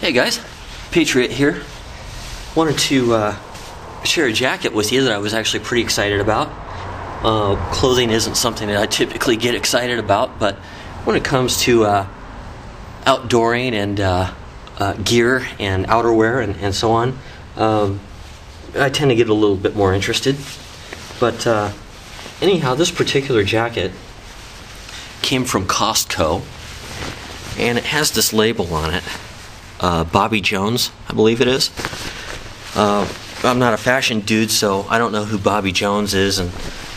Hey guys, Patriot here. Wanted to share a jacket with you that I was actually pretty excited about. Clothing isn't something that I typically get excited about, but when it comes to outdooring and gear and outerwear and so on, I tend to get a little bit more interested. But anyhow, this particular jacket came from Costco, and it has this label on it. Bobby Jones, I believe it is. I'm not a fashion dude, so I don't know who Bobby Jones is, and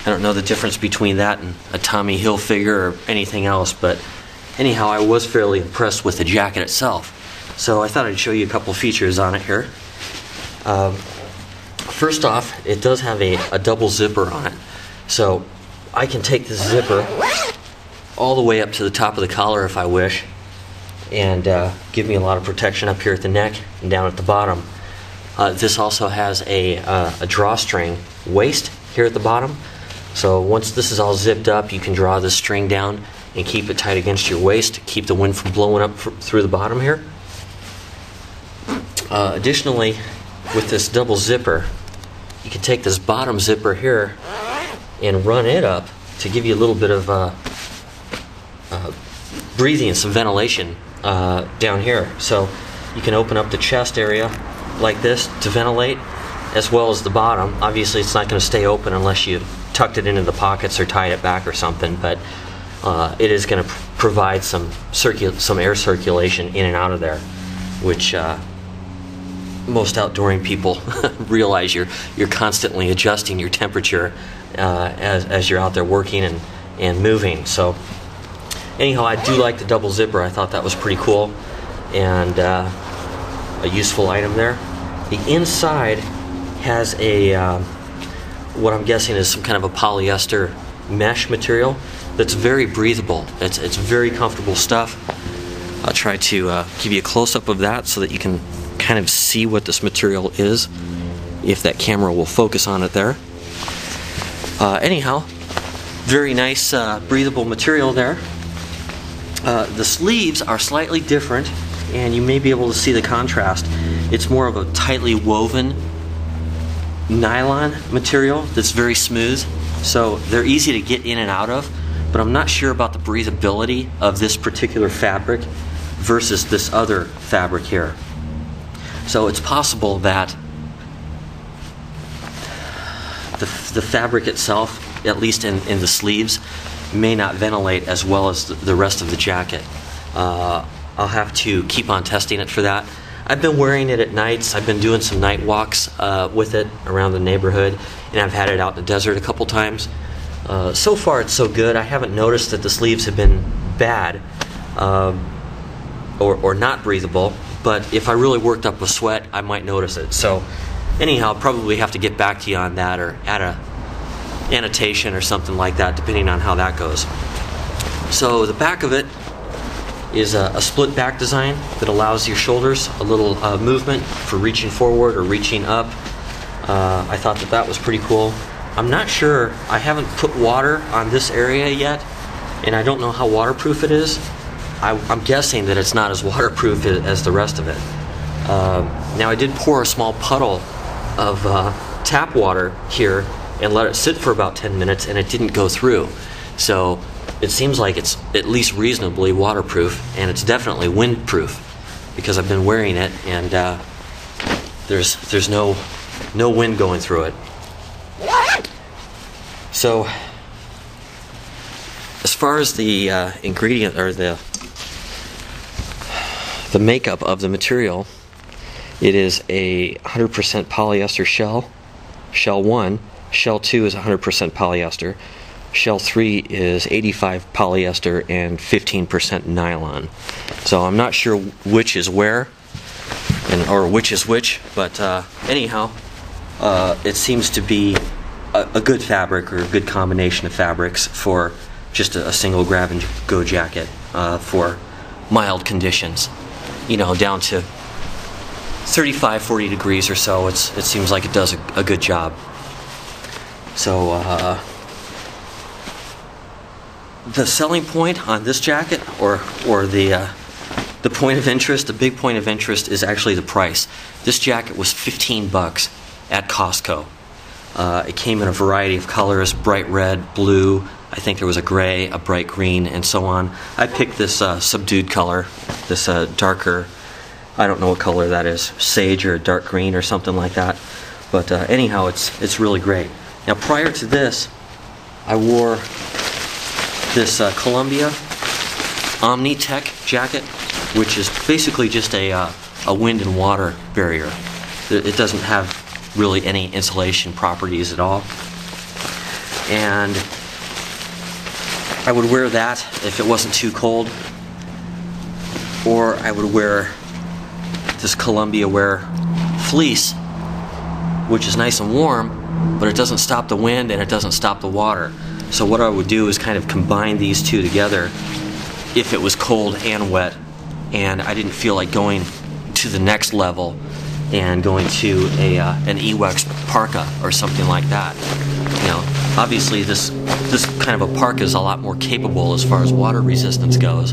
I don't know the difference between that and a Tommy Hilfiger or anything else, but anyhow, I was fairly impressed with the jacket itself. So I thought I'd show you a couple features on it here. First off, it does have a double zipper on it. So I can take this zipper all the way up to the top of the collar if I wish, and give me a lot of protection up here at the neck and down at the bottom. This also has a drawstring waist here at the bottom. So once this is all zipped up, you can draw this string down and keep it tight against your waist to keep the wind from blowing up through the bottom here. Additionally, with this double zipper, you can take this bottom zipper here and run it up to give you a little bit of breathing and some ventilation down here. So you can open up the chest area like this to ventilate, as well as the bottom. Obviously it's not going to stay open unless you tucked it into the pockets or tied it back or something, but it is going to provide some air circulation in and out of there, which most outdooring people realize you're constantly adjusting your temperature as you're out there working and moving. So anyhow, I do like the double zipper. I thought that was pretty cool and a useful item there. The inside has what I'm guessing is some kind of a polyester mesh material that's very breathable. It's very comfortable stuff. I'll try to give you a close-up of that so that you can kind of see what this material is, if that camera will focus on it there. Anyhow, very nice breathable material there. The sleeves are slightly different, and you may be able to see the contrast. It's more of a tightly woven nylon material that's very smooth, so they're easy to get in and out of, but I'm not sure about the breathability of this particular fabric versus this other fabric here. So it's possible that the fabric itself, at least in the sleeves, may not ventilate as well as the rest of the jacket. I'll have to keep on testing it for that. I've been wearing it at nights. I've been doing some night walks with it around the neighborhood, and I've had it out in the desert a couple times. So far it's so good. I haven't noticed that the sleeves have been bad or not breathable, but if I really worked up a sweat, I might notice it. So anyhow, I'll probably have to get back to you on that, or add a annotation or something like that, depending on how that goes. So the back of it is a split back design that allows your shoulders a little movement for reaching forward or reaching up. I thought that was pretty cool. I'm not sure, I haven't put water on this area yet, and I don't know how waterproof it is. I'm guessing that it's not as waterproof as the rest of it. Now I did pour a small puddle of tap water here and let it sit for about 10 minutes, and it didn't go through. So it seems like it's at least reasonably waterproof, and it's definitely windproof because I've been wearing it, and there's no wind going through it. So as far as the ingredient or the makeup of the material, it is a 100% polyester shell. Shell 1. Shell 2 is 100% polyester. Shell 3 is 85 polyester and 15% nylon. So I'm not sure which is where or which is which, but anyhow, it seems to be a good fabric, or a good combination of fabrics for just a single grab and go jacket for mild conditions. You know, down to 35, 40 degrees or so, it seems like it does a good job. So the selling point on this jacket, or the The point of interest, the big point of interest, is actually the price. This jacket was $15 at Costco. It came in a variety of colors: bright red, blue, I think there was a gray, a bright green, and so on. I picked this subdued color, this darker, I don't know what color that is, sage or dark green or something like that. But anyhow, it's really great. Now, prior to this, I wore this Columbia Omnitech jacket, which is basically just a wind and water barrier. It doesn't have really any insulation properties at all. And I would wear that if it wasn't too cold, or I would wear this Columbia Wear fleece, which is nice and warm, but it doesn't stop the wind and it doesn't stop the water. So what I would do is kind of combine these two together if it was cold and wet, and I didn't feel like going to the next level and going to an Ewex parka or something like that. You know, obviously this kind of a parka is a lot more capable as far as water resistance goes,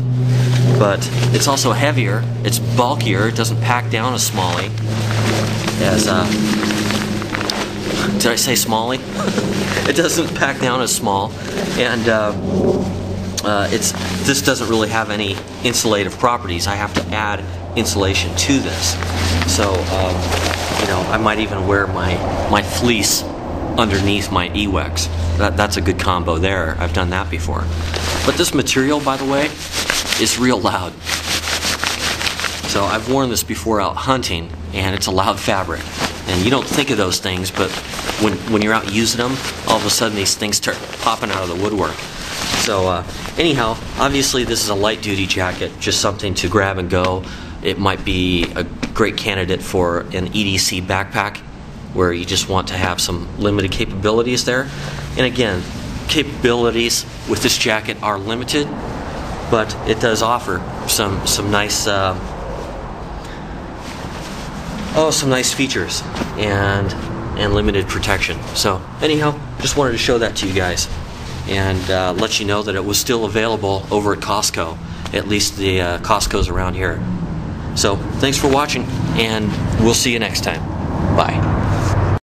but it's also heavier, it's bulkier, it doesn't pack down as smally as did I say smally? It doesn't pack down as small, and this doesn't really have any insulative properties. I have to add insulation to this. So you know, I might even wear my fleece underneath my Ewex. That's a good combo there. I've done that before. But this material, by the way, is real loud. So I've worn this before out hunting, and it's a loud fabric. And you don't think of those things, but when you're out using them, all of a sudden these things start popping out of the woodwork. So anyhow, obviously this is a light duty jacket, just something to grab and go. It might be a great candidate for an EDC backpack, where you just want to have some limited capabilities there. And again, capabilities with this jacket are limited, but it does offer some nice some nice features and limited protection. So anyhow, just wanted to show that to you guys and let you know that it was still available over at Costco, at least the Costco's around here. So thanks for watching, and we'll see you next time. Bye.